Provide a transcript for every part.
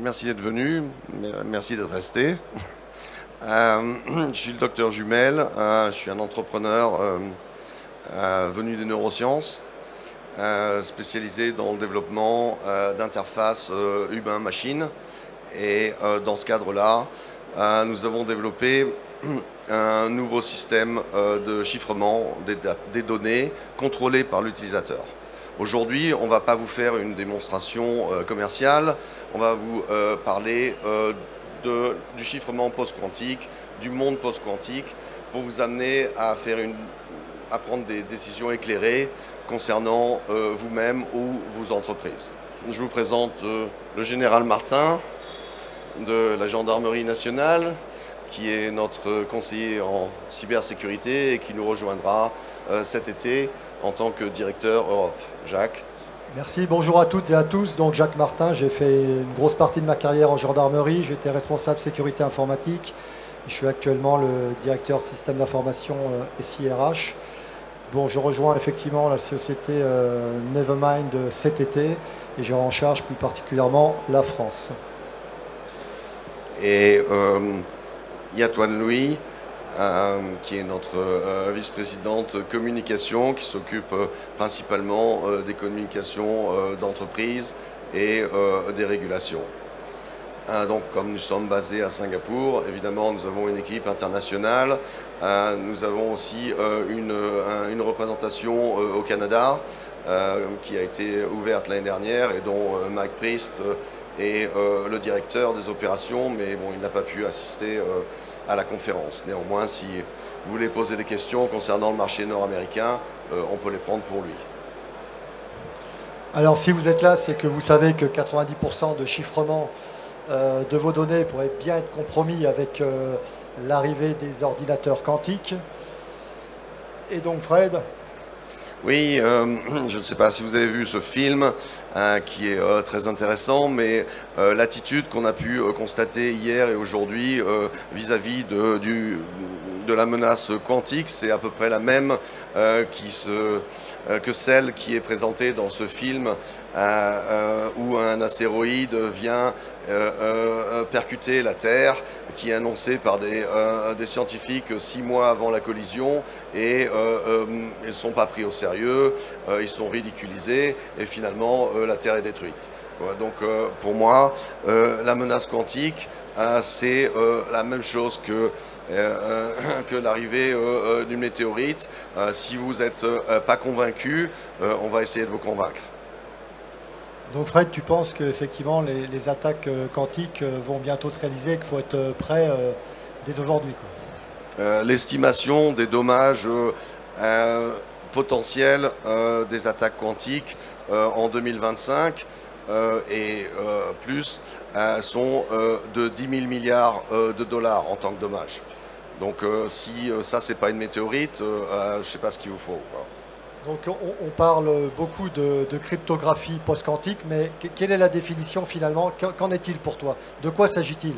merci d'être venu, merci d'être resté. Je suis le docteur Jumel, je suis un entrepreneur venu des neurosciences, spécialisé dans le développement d'interfaces humain-machine. Et dans ce cadre-là, nous avons développé un nouveau système de chiffrement des données contrôlées par l'utilisateur. Aujourd'hui, on ne va pas vous faire une démonstration commerciale, on va vous parler du chiffrement post-quantique, du monde post-quantique, pour vous amener à prendre des décisions éclairées concernant vous-même ou vos entreprises. Je vous présente le général Martin de la Gendarmerie nationale, qui est notre conseiller en cybersécurité et qui nous rejoindra cet été en tant que directeur Europe. Jacques. Merci, bonjour à toutes et à tous. Donc Jacques Martin, j'ai fait une grosse partie de ma carrière en gendarmerie. J'étais responsable sécurité informatique. Je suis actuellement le directeur système d'information SIRH. Bon, je rejoins effectivement la société Nevermind cet été et j'ai en charge plus particulièrement la France. Et il y a Toine Louis, qui est notre vice-présidente communication, qui s'occupe principalement des communications d'entreprise et des régulations. Donc, comme nous sommes basés à Singapour, évidemment, nous avons une équipe internationale. Nous avons aussi une représentation au Canada qui a été ouverte l'année dernière et dont Mike Priest est le directeur des opérations, mais bon, il n'a pas pu assister à la conférence. Néanmoins, si vous voulez poser des questions concernant le marché nord-américain, on peut les prendre pour lui. Alors, si vous êtes là, c'est que vous savez que 90% de chiffrement de vos données pourrait bien être compromis avec l'arrivée des ordinateurs quantiques. Et donc, Fred? Oui, je ne sais pas si vous avez vu ce film qui est très intéressant, mais l'attitude qu'on a pu constater hier et aujourd'hui vis-à-vis de la menace quantique, c'est à peu près la même que celle qui est présentée dans ce film où un astéroïde vient percuter la Terre, qui est annoncé par des scientifiques 6 mois avant la collision, et ils ne sont pas pris au sérieux, ils sont ridiculisés, et finalement la Terre est détruite. Donc pour moi, la menace quantique, c'est la même chose que l'arrivée d'une météorite. Si vous n'êtes pas convaincu, on va essayer de vous convaincre. Donc Fred, tu penses qu'effectivement les attaques quantiques vont bientôt se réaliser et qu'il faut être prêt dès aujourd'hui, quoi? L'estimation des dommages potentiels des attaques quantiques en 2025 et plus sont de 10 000 milliards de dollars en tant que dommages. Donc si ça, c'est pas une météorite, je ne sais pas ce qu'il vous faut, quoi. Donc on parle beaucoup de cryptographie post-quantique, mais quelle est la définition finalement? Qu'en est-il pour toi? De quoi s'agit-il?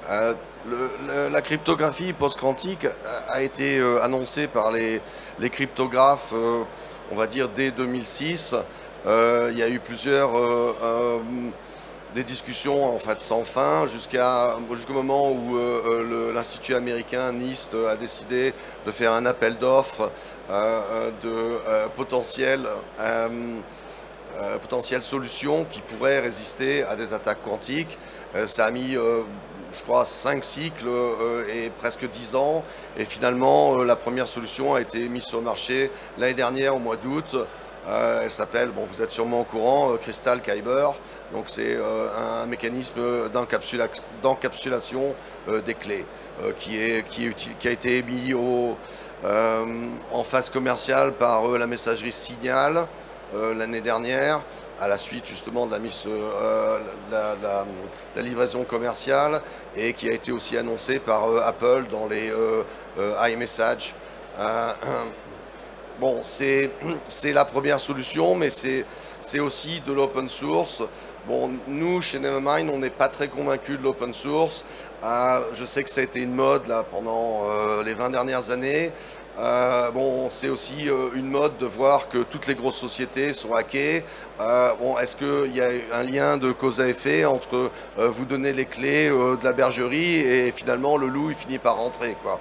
La cryptographie post-quantique a été annoncée par les cryptographes, on va dire, dès 2006. Il y a eu des discussions en fait sans fin jusqu'au moment où l'Institut américain NIST a décidé de faire un appel d'offres de potentielles solutions qui pourraient résister à des attaques quantiques. Ça a mis, je crois, 5 cycles et presque 10 ans. Et finalement, la première solution a été mise sur le marché l'année dernière au mois d'août. Elle s'appelle, bon, vous êtes sûrement au courant, Crystal Kyber. Donc c'est un mécanisme d'encapsulation des clés qui a été mis en phase commerciale par la messagerie Signal l'année dernière, à la suite justement de la livraison commerciale, et qui a été aussi annoncé par Apple dans les iMessage. bon, c'est la première solution, mais c'est aussi de l'open source. Bon, nous, chez Nevermind, on n'est pas très convaincus de l'open source. Je sais que ça a été une mode là, pendant les 20 dernières années. Bon, c'est aussi une mode de voir que toutes les grosses sociétés sont hackées. Bon, est-ce qu'il y a un lien de cause à effet entre vous donner les clés de la bergerie et finalement le loup il finit par rentrer, quoi.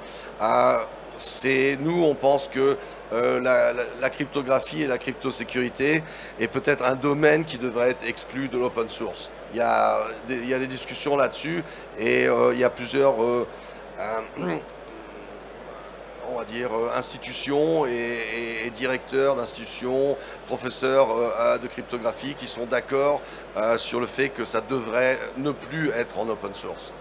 Nous, on pense que la cryptographie et la cryptosécurité est peut-être un domaine qui devrait être exclu de l'open source. Il y a des discussions là-dessus et il y a plusieurs on va dire, institutions et directeurs d'institutions, professeurs de cryptographie qui sont d'accord sur le fait que ça devrait ne plus être en open source.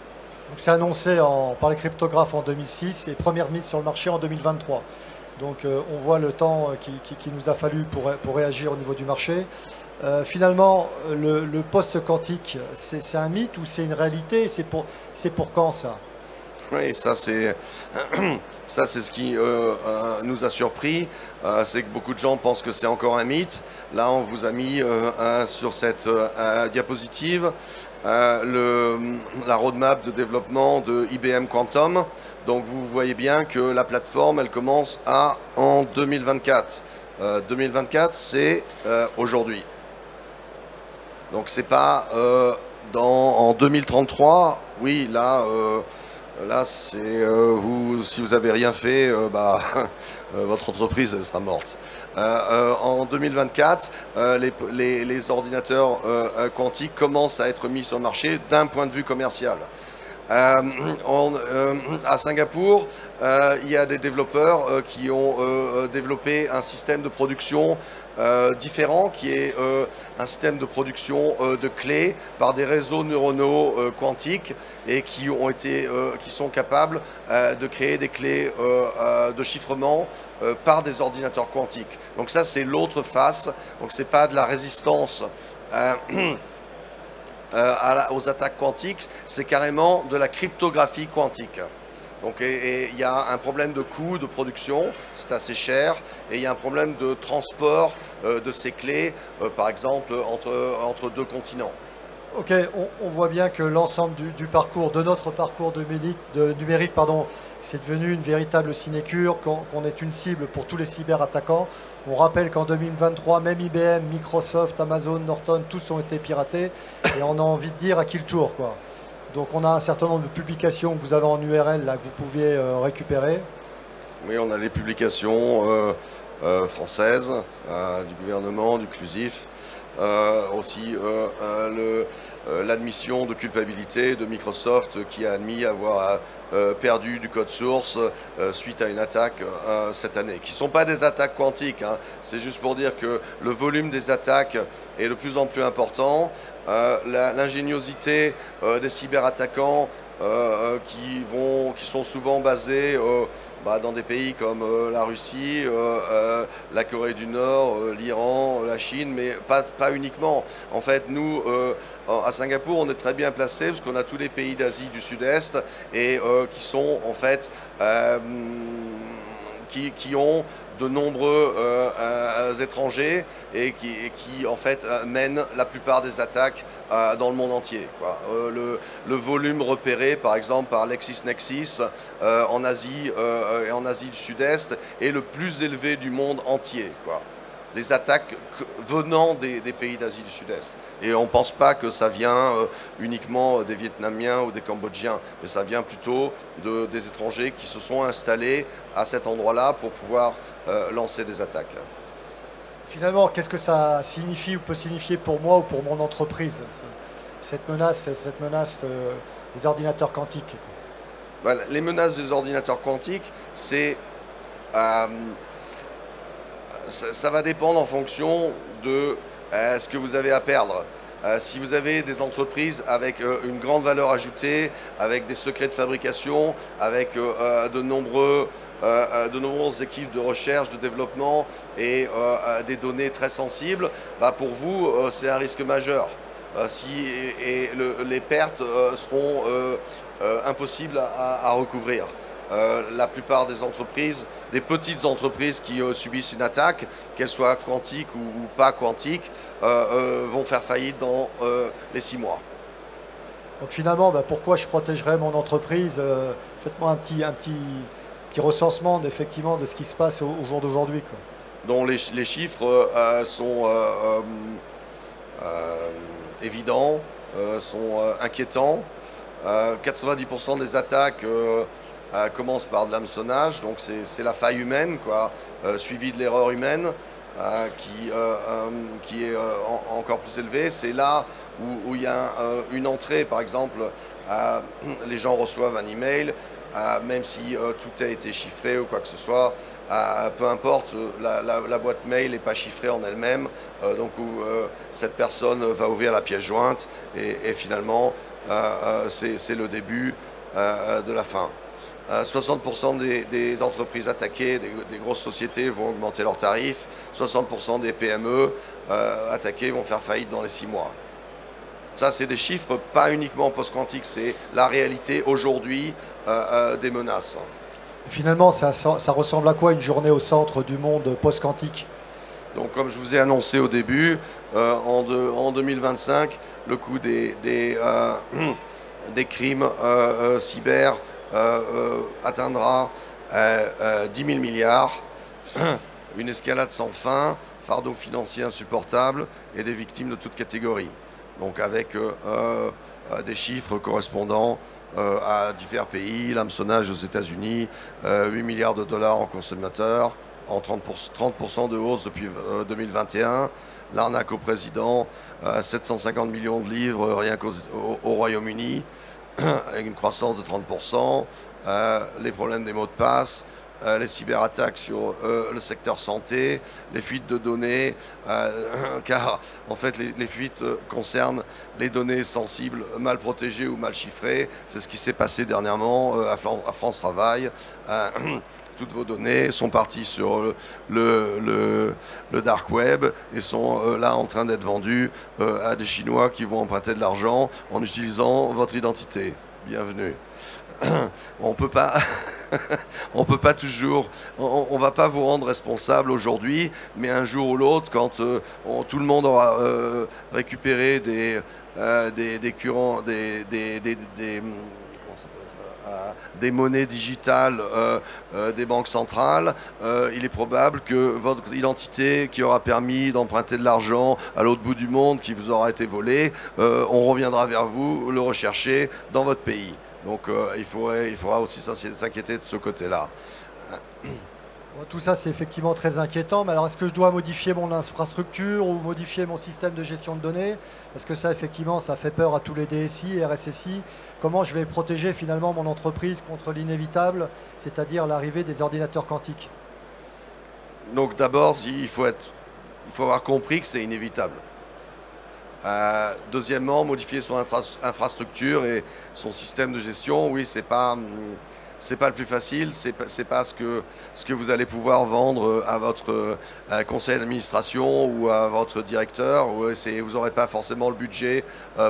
Donc c'est annoncé par les cryptographes en 2006 et première mise sur le marché en 2023. Donc on voit le temps qui nous a fallu pour réagir au niveau du marché. Finalement, le post-quantique, c'est un mythe ou c'est une réalité? C'est pour quand ça? Oui, ça c'est ce qui nous a surpris, c'est que beaucoup de gens pensent que c'est encore un mythe. Là, on vous a mis sur cette diapositive la roadmap de développement de IBM Quantum. Donc vous voyez bien que la plateforme, elle commence en 2024. 2024, c'est aujourd'hui. Donc c'est pas en 2033. Oui, là, c'est si vous avez rien fait, votre entreprise elle sera morte. En 2024, les ordinateurs quantiques commencent à être mis sur le marché d'un point de vue commercial. À Singapour, il y a des développeurs qui ont développé un système de production différent, qui est un système de production de clés par des réseaux neuronaux quantiques et qui sont capables de créer des clés de chiffrement par des ordinateurs quantiques. Donc ça, c'est l'autre face. Donc c'est pas de la résistance aux attaques quantiques, c'est carrément de la cryptographie quantique. Donc, il y a un problème de coût de production, c'est assez cher, et il y a un problème de transport de ces clés, par exemple, entre deux continents. Ok, on voit bien que l'ensemble du parcours, de notre parcours numérique, c'est devenu une véritable sinécure, qu'on est une cible pour tous les cyberattaquants. On rappelle qu'en 2023, même IBM, Microsoft, Amazon, Norton, tous ont été piratés, et on a envie de dire à qui le tour, quoi. Donc on a un certain nombre de publications que vous avez en URL là, que vous pouviez récupérer. Oui, on a les publications françaises du gouvernement, du CLUSIF. Aussi l'admission de culpabilité de Microsoft qui a admis avoir perdu du code source suite à une attaque cette année, qui ne sont pas des attaques quantiques, hein. C'est juste pour dire que le volume des attaques est de plus en plus important. L'ingéniosité des cyberattaquants qui sont souvent basés dans des pays comme la Russie, la Corée du Nord, l'Iran, la Chine, mais pas uniquement. En fait, nous, à Singapour, on est très bien placés parce qu'on a tous les pays d'Asie du Sud-Est et qui sont en fait qui ont de nombreux étrangers et qui en fait mènent la plupart des attaques dans le monde entier, quoi. Le volume repéré par exemple par LexisNexis en Asie et en Asie du Sud-Est est le plus élevé du monde entier, quoi. Les attaques venant des pays d'Asie du Sud-Est. Et on ne pense pas que ça vient uniquement des Vietnamiens ou des Cambodgiens, mais ça vient plutôt des étrangers qui se sont installés à cet endroit-là pour pouvoir lancer des attaques. Finalement, qu'est-ce que ça signifie ou peut signifier pour moi ou pour mon entreprise, cette menace des ordinateurs quantiques? Les menaces des ordinateurs quantiques, ça va dépendre en fonction de ce que vous avez à perdre. Si vous avez des entreprises avec une grande valeur ajoutée, avec des secrets de fabrication, avec de nombreuses équipes de recherche, de développement et des données très sensibles, pour vous, c'est un risque majeur. Les pertes seront impossibles à recouvrir. la plupart des entreprises, des petites entreprises qui subissent une attaque, qu'elle soit quantique ou pas quantique, vont faire faillite dans les 6 mois. Donc finalement, pourquoi je protégerais mon entreprise? Faites-moi un petit recensement effectivement de ce qui se passe au jour d'aujourd'hui. Dont les chiffres sont évidents, sont inquiétants. 90% des attaques commencent par de l'hameçonnage, donc c'est la faille humaine, suivie de l'erreur humaine qui est encore plus élevée. C'est là où il y a une entrée, par exemple, les gens reçoivent un email, même si tout a été chiffré ou quoi que ce soit, peu importe, la boîte mail n'est pas chiffrée en elle-même, donc cette personne va ouvrir la pièce jointe et finalement c'est le début de la fin. 60% des entreprises attaquées, des grosses sociétés vont augmenter leurs tarifs, 60% des PME attaquées vont faire faillite dans les 6 mois. Ça, c'est des chiffres pas uniquement post-quantique, c'est la réalité aujourd'hui des menaces. Finalement, ça ressemble à quoi une journée au centre du monde post-quantique? Donc, comme je vous ai annoncé au début, en 2025, le coût des crimes cyber atteindra 10 000 milliards, une escalade sans fin, fardeau financier insupportable et des victimes de toutes catégories. Donc avec des chiffres correspondant à divers pays, l'hameçonnage aux États-Unis, 8 milliards de dollars en consommateurs, en 30% de hausse depuis 2021, l'arnaque au président, 750 millions de livres rien qu'au Royaume-Uni, avec une croissance de 30%, les problèmes des mots de passe, les cyberattaques sur le secteur santé, les fuites de données, car en fait les fuites concernent les données sensibles mal protégées ou mal chiffrées. C'est ce qui s'est passé dernièrement à France Travail. Toutes vos données sont parties sur le dark web et sont là en train d'être vendues à des Chinois qui vont emprunter de l'argent en utilisant votre identité. Bienvenue. On peut pas, on peut pas toujours, on va pas vous rendre responsable aujourd'hui, mais un jour ou l'autre, quand tout le monde aura récupéré des monnaies digitales des banques centrales, il est probable que votre identité qui aura permis d'emprunter de l'argent à l'autre bout du monde, qui vous aura été volé, on reviendra vers vous, le rechercher dans votre pays. Donc il faudra aussi s'inquiéter de ce côté-là. Bon, tout ça, c'est effectivement très inquiétant. Mais alors, est-ce que je dois modifier mon infrastructure ou modifier mon système de gestion de données? Parce que ça, effectivement, ça fait peur à tous les DSI, RSSI. Comment je vais protéger finalement mon entreprise contre l'inévitable, c'est-à-dire l'arrivée des ordinateurs quantiques? Donc d'abord, il faut avoir compris que c'est inévitable. Deuxièmement, modifier son infrastructure et son système de gestion, oui, c'est pas le plus facile, c'est pas ce que vous allez pouvoir vendre à votre conseil d'administration ou à votre directeur. Vous n'aurez pas forcément le budget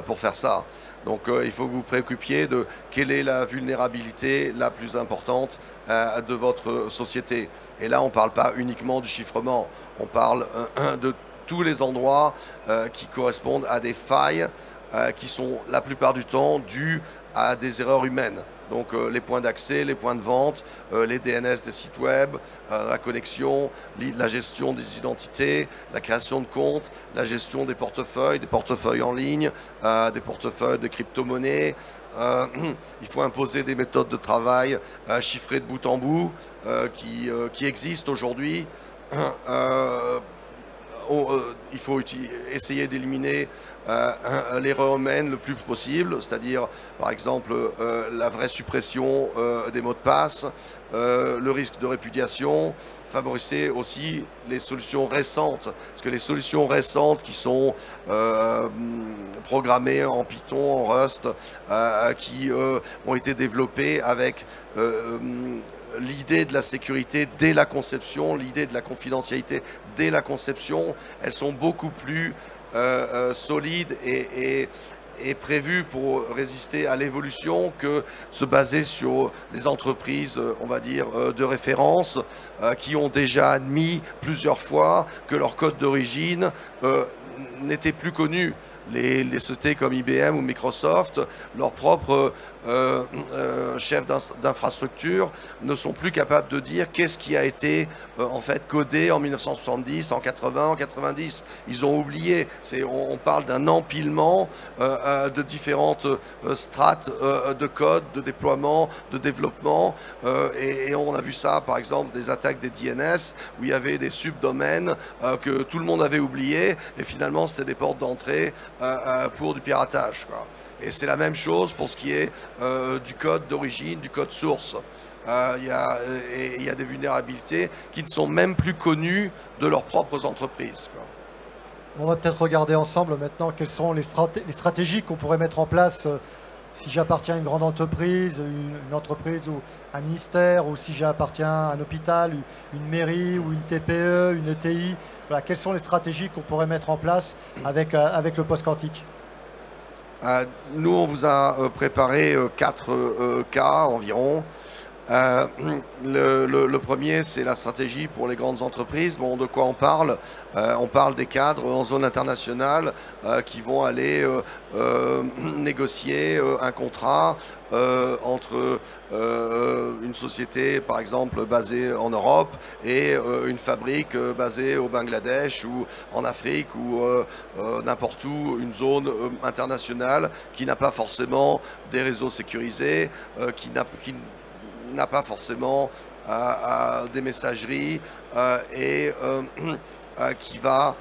pour faire ça. Donc il faut que vous préoccupiez de quelle est la vulnérabilité la plus importante de votre société. Et là, on ne parle pas uniquement du chiffrement, on parle de tous les endroits qui correspondent à des failles qui sont la plupart du temps dues à des erreurs humaines. Donc les points d'accès, les points de vente, les DNS des sites web, la connexion, la gestion des identités, la création de comptes, la gestion des portefeuilles en ligne, des portefeuilles de crypto-monnaies. Il faut imposer des méthodes de travail chiffrées de bout en bout qui existent aujourd'hui. Il faut essayer d'éliminer l'erreur humaine le plus possible, c'est-à-dire par exemple la vraie suppression des mots de passe, le risque de répudiation, favoriser aussi les solutions récentes, parce que les solutions récentes qui sont programmées en Python, en Rust, qui ont été développées avec l'idée de la sécurité dès la conception, l'idée de la confidentialité dès la conception, elles sont beaucoup plus solides et est prévu pour résister à l'évolution que se baser sur les entreprises, on va dire, de référence, qui ont déjà admis plusieurs fois que leur code d'origine n'était plus connu. Les sociétés comme IBM ou Microsoft, leurs propres chefs d'infrastructure ne sont plus capables de dire qu'est-ce qui a été en fait codé en 1970, en 80, en 90. Ils ont oublié. On parle d'un empilement de différentes strates de code, de déploiement, de développement. Et on a vu ça, par exemple, des attaques des DNS où il y avait des subdomaines que tout le monde avait oubliés. Et finalement, c'était des portes d'entrée pour du piratage, quoi. Et c'est la même chose pour ce qui est du code d'origine, du code source. Il y a des vulnérabilités qui ne sont même plus connues de leurs propres entreprises, quoi. On va peut-être regarder ensemble maintenant quelles sont les stratégies qu'on pourrait mettre en place si j'appartiens à une grande entreprise, une entreprise ou un ministère, ou si j'appartiens à un hôpital, une mairie ou une TPE, une ETI. Voilà, quelles sont les stratégies qu'on pourrait mettre en place avec le post-quantique? Nous, on vous a préparé 4 cas environ. Le premier, c'est la stratégie pour les grandes entreprises. Bon, de quoi on parle? On parle des cadres en zone internationale qui vont aller négocier un contrat entre une société, par exemple, basée en Europe et une fabrique basée au Bangladesh ou en Afrique ou n'importe où, une zone internationale qui n'a pas forcément des réseaux sécurisés, qui n'a pas forcément des messageries et qui va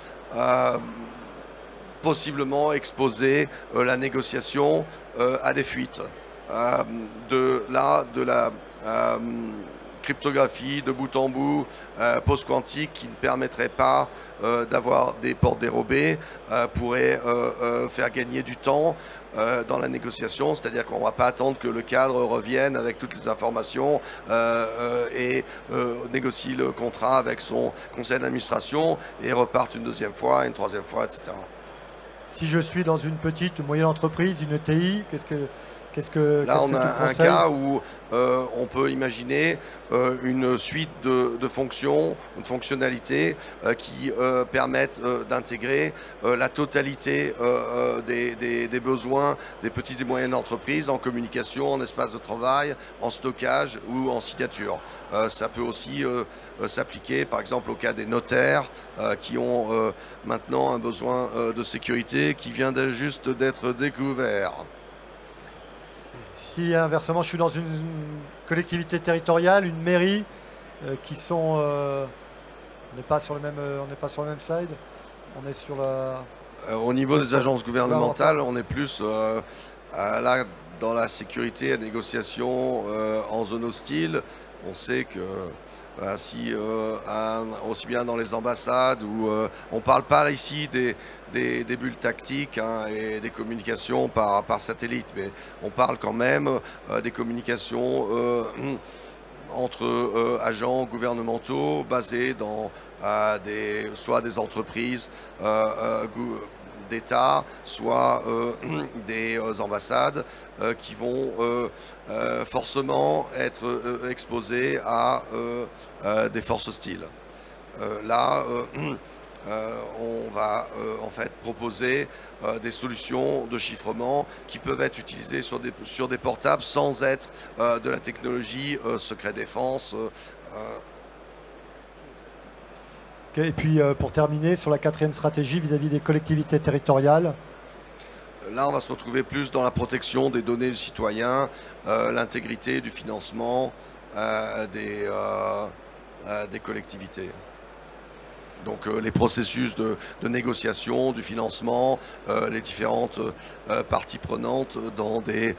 possiblement exposer la négociation à des fuites. De la cryptographie de bout en bout post-quantique qui ne permettrait pas d'avoir des portes dérobées pourrait faire gagner du temps dans la négociation, c'est-à-dire qu'on ne va pas attendre que le cadre revienne avec toutes les informations et négocie le contrat avec son conseil d'administration et reparte une deuxième fois, une troisième fois, etc. Si je suis dans une petite ou moyenne entreprise, une ETI, Là, on a un cas où on peut imaginer une suite de fonctions, de fonctionnalités qui permettent d'intégrer la totalité des besoins des petites et moyennes entreprises en communication, en espace de travail, en stockage ou en signature. Ça peut aussi s'appliquer, par exemple, au cas des notaires qui ont maintenant un besoin de sécurité qui vient juste d'être découvert. Si inversement je suis dans une collectivité territoriale, une mairie, qui sont, on n'est pas sur le même slide, on est sur la. Au niveau des agences gouvernementales, on est plus là dans la sécurité, la négociation en zone hostile. On sait que aussi bien dans les ambassades où on ne parle pas ici des bulles tactiques et des communications par satellite, mais on parle quand même des communications entre agents gouvernementaux basés dans soit des entreprises d'État, soit des ambassades qui vont forcément être exposées à des forces hostiles. Là, on va en fait proposer des solutions de chiffrement qui peuvent être utilisées sur des portables sans être de la technologie secret défense. Okay, et puis pour terminer, sur la 4e stratégie vis-à-vis des collectivités territoriales. Là, on va se retrouver plus dans la protection des données du citoyen, l'intégrité du financement des collectivités. Donc les processus de négociation, du financement, les différentes parties prenantes dans des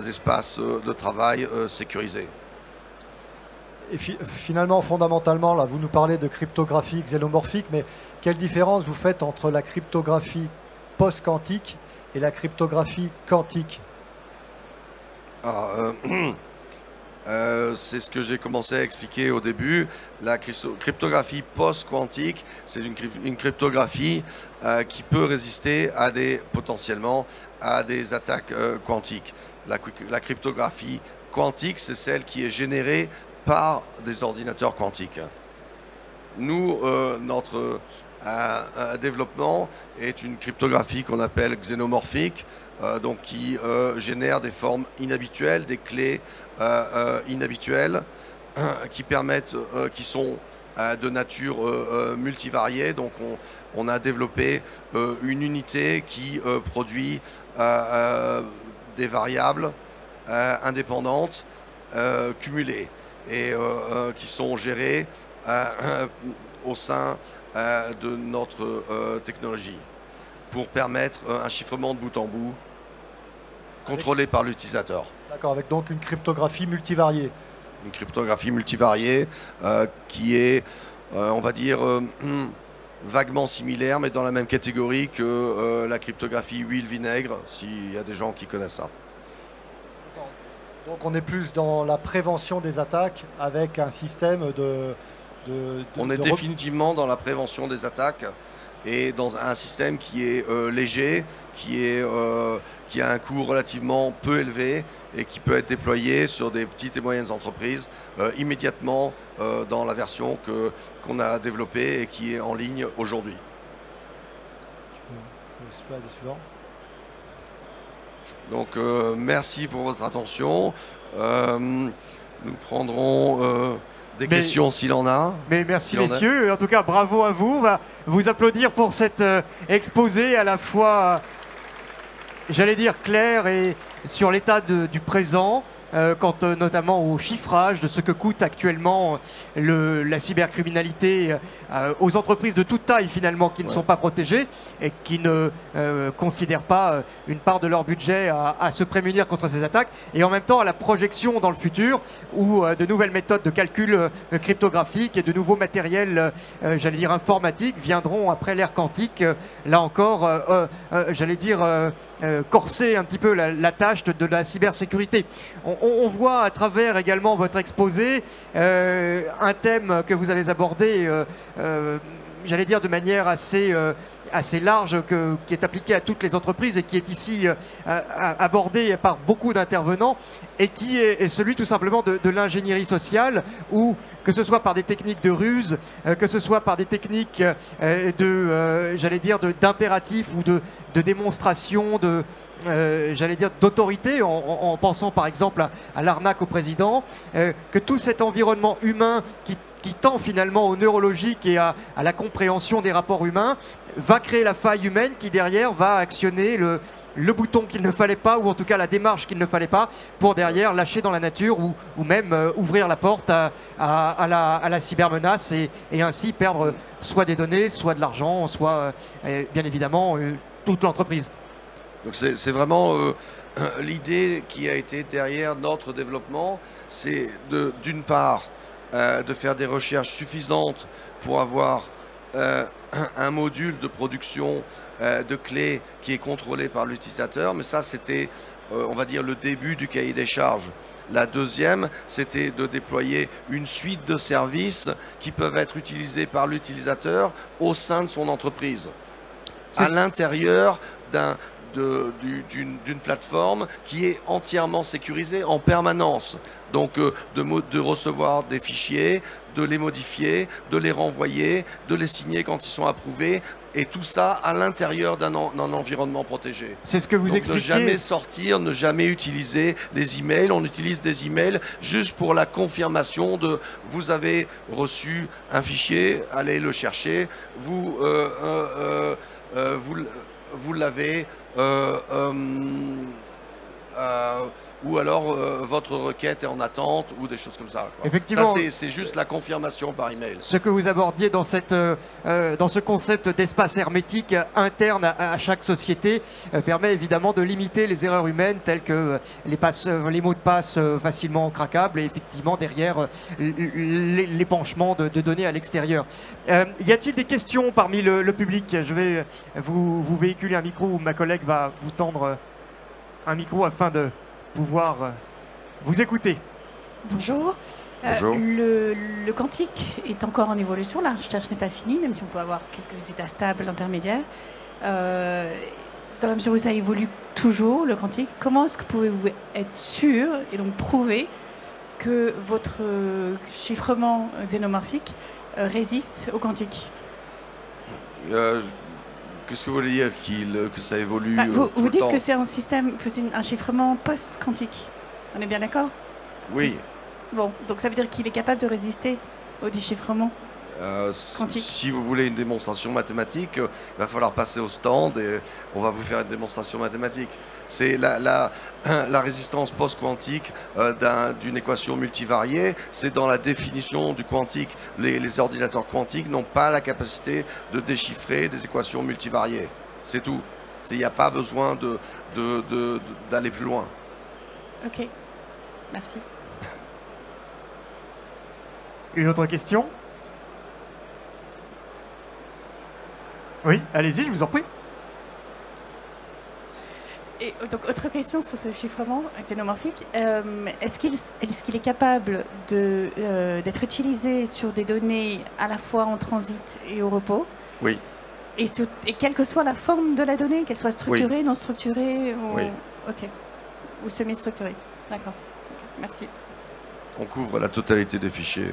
espaces de travail sécurisés. Et finalement, fondamentalement, là, vous nous parlez de cryptographie xénomorphique, mais quelle différence vous faites entre la cryptographie post-quantique et la cryptographie quantique? c'est ce que j'ai commencé à expliquer au début. La cryptographie post-quantique, c'est une cryptographie qui peut résister potentiellement à des attaques quantiques. La cryptographie quantique, c'est celle qui est générée par des ordinateurs quantiques. Nous, notre développement est une cryptographie qu'on appelle xénomorphique, donc qui génère des formes inhabituelles, des clés inhabituelles, qui sont de nature multivariée. Donc on a développé une unité qui produit des variables indépendantes cumulées et qui sont gérées au sein de notre technologie pour permettre un chiffrement de bout en bout contrôlé par l'utilisateur. D'accord, avec donc une cryptographie multivariée. Une cryptographie multivariée qui est, on va dire, vaguement similaire, mais dans la même catégorie que la cryptographie huile-vinaigre, s'il y a des gens qui connaissent ça. Donc on est plus dans la prévention des attaques avec un système on est définitivement dans la prévention des attaques et dans un système qui est léger, qui a un coût relativement peu élevé et qui peut être déployé sur des petites et moyennes entreprises immédiatement dans la version qu'on a développée et qui est en ligne aujourd'hui. Le slide suivant. Donc merci pour votre attention. Nous prendrons des questions s'il en a. Mais merci messieurs, en tout cas bravo à vous. On va vous applaudir pour cet exposé à la fois, j'allais dire, clair et sur l'état du présent. Quant notamment au chiffrage de ce que coûte actuellement la cybercriminalité aux entreprises de toute taille finalement qui ne sont pas protégées et qui ne considèrent pas une part de leur budget à se prémunir contre ces attaques, et en même temps à la projection dans le futur où de nouvelles méthodes de calcul cryptographique et de nouveaux matériels, j'allais dire informatiques, viendront après l'ère quantique, là encore, j'allais dire, corser un petit peu la tâche de la cybersécurité. On voit à travers également votre exposé un thème que vous avez abordé, j'allais dire de manière assez large, qui est appliqué à toutes les entreprises et qui est ici abordé par beaucoup d'intervenants, et qui est celui tout simplement de l'ingénierie sociale, où que ce soit par des techniques de ruse, que ce soit par des techniques j'allais dire d'impératif ou de démonstration j'allais dire d'autorité, en pensant par exemple à l'arnaque au président, que tout cet environnement humain qui tend finalement au neurologique et à la compréhension des rapports humains, va créer la faille humaine qui derrière va actionner le bouton qu'il ne fallait pas, ou en tout cas la démarche qu'il ne fallait pas, pour derrière lâcher dans la nature ou même ouvrir la porte à la cybermenace et ainsi perdre soit des données, soit de l'argent, soit bien évidemment toute l'entreprise. Donc c'est vraiment l'idée qui a été derrière notre développement, c'est d'une part de faire des recherches suffisantes pour avoir un module de production de clés qui est contrôlé par l'utilisateur, mais ça c'était on va dire le début du cahier des charges. La deuxième, c'était de déployer une suite de services qui peuvent être utilisés par l'utilisateur au sein de son entreprise, à l'intérieur d'une plateforme qui est entièrement sécurisée en permanence. Donc de recevoir des fichiers, de les modifier, de les renvoyer, de les signer quand ils sont approuvés, et tout ça à l'intérieur d'un environnement protégé. C'est ce que vous expliquez. Ne jamais sortir, ne jamais utiliser les emails. On utilise des emails juste pour la confirmation de vous avez reçu un fichier, allez le chercher, vous l'avez, ou alors votre requête est en attente, ou des choses comme ça, quoi. Effectivement, ça c'est juste la confirmation par email. Ce que vous abordiez dans ce concept d'espace hermétique interne à chaque société permet évidemment de limiter les erreurs humaines telles que les mots de passe facilement craquables et effectivement derrière l'épanchement de données à l'extérieur. Y a-t-il des questions parmi le public? Je vais vous véhiculer un micro, ou ma collègue va vous tendre un micro afin de pouvoir vous écouter. Bonjour. Bonjour. Le quantique est encore en évolution. La recherche n'est pas finie, même si on peut avoir quelques états stables intermédiaires. Dans la mesure où ça évolue toujours, le quantique, comment est-ce que pouvez-vous être sûr et donc prouver que votre chiffrement xénomorphique résiste au quantique? Qu'est-ce que vous voulez dire que ça évolue Vous tout le dites temps? que c'est un système, que c'est un chiffrement post-quantique. On est bien d'accord? Oui. Bon, donc ça veut dire qu'il est capable de résister au déchiffrement quantique. Si vous voulez une démonstration mathématique, il va falloir passer au stand et on va vous faire une démonstration mathématique. C'est la résistance post-quantique d'une équation multivariée, c'est dans la définition du quantique. Les ordinateurs quantiques n'ont pas la capacité de déchiffrer des équations multivariées. C'est tout. Il n'y a pas besoin d'aller plus loin. Ok, merci. Une autre question? Oui, allez-y, je vous en prie. Et donc, autre question sur ce chiffrement xénomorphique. Est-ce qu'il est capable d'être utilisé sur des données à la fois en transit et au repos? Oui. Et quelle que soit la forme de la donnée, qu'elle soit structurée, Oui. non structurée ou... Oui. Ok. Ou semi-structurée. D'accord. Ok, merci. On couvre la totalité des fichiers.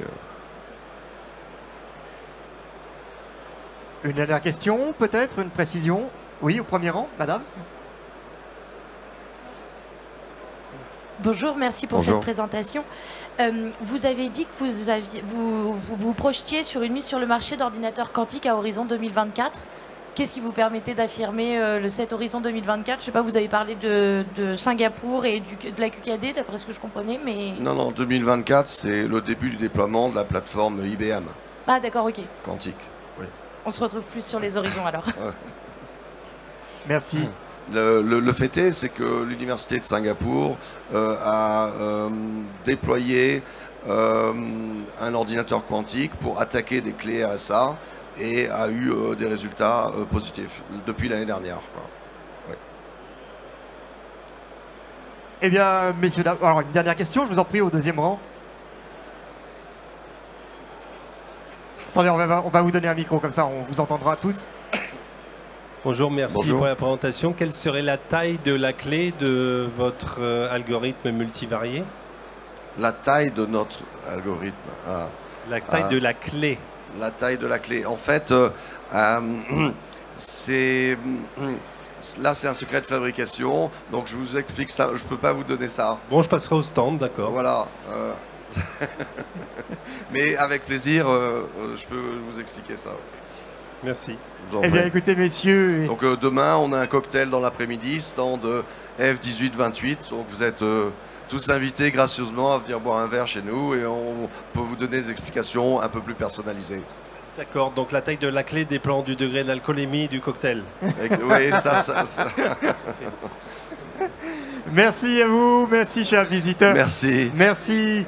Une dernière question, peut-être, une précision? Oui, au premier rang, madame. Bonjour, merci pour Bonjour. cette présentation. Vous avez dit que vous projetiez sur une mise sur le marché d'ordinateurs quantiques à horizon 2024. Qu'est-ce qui vous permettait d'affirmer cet horizon 2024? Je ne sais pas, vous avez parlé de Singapour et de la QKD, d'après ce que je comprenais, mais... Non, 2024, c'est le début du déploiement de la plateforme IBM Ah d'accord, ok. quantique. Oui. On se retrouve plus sur les horizons alors. Merci. Le fait est, c'est que l'université de Singapour a déployé un ordinateur quantique pour attaquer des clés RSA et a eu des résultats positifs depuis l'année dernière, quoi. Oui. Eh bien, messieurs, dames, alors une dernière question, je vous en prie, au deuxième rang. Attendez, on va vous donner un micro, comme ça on vous entendra tous. Bonjour, merci Bonjour. pour la présentation. Quelle serait la taille de la clé de votre algorithme multivarié? La taille de notre algorithme. La taille de la clé. La taille de la clé. En fait, c'est un secret de fabrication, donc je vous explique ça. Je peux pas vous donner ça. Bon, je passerai au stand, d'accord. Voilà. Mais avec plaisir, je peux vous expliquer ça. Merci. Je vous en Eh bien, prie. écoutez, messieurs, Donc demain, on a un cocktail dans l'après-midi, stand F1828. Donc vous êtes tous invités gracieusement à venir boire un verre chez nous et on peut vous donner des explications un peu plus personnalisées. D'accord, donc la taille de la clé dépend du degré d'alcoolémie du cocktail. Oui, ça. merci à vous, merci chers visiteurs. Merci. Merci.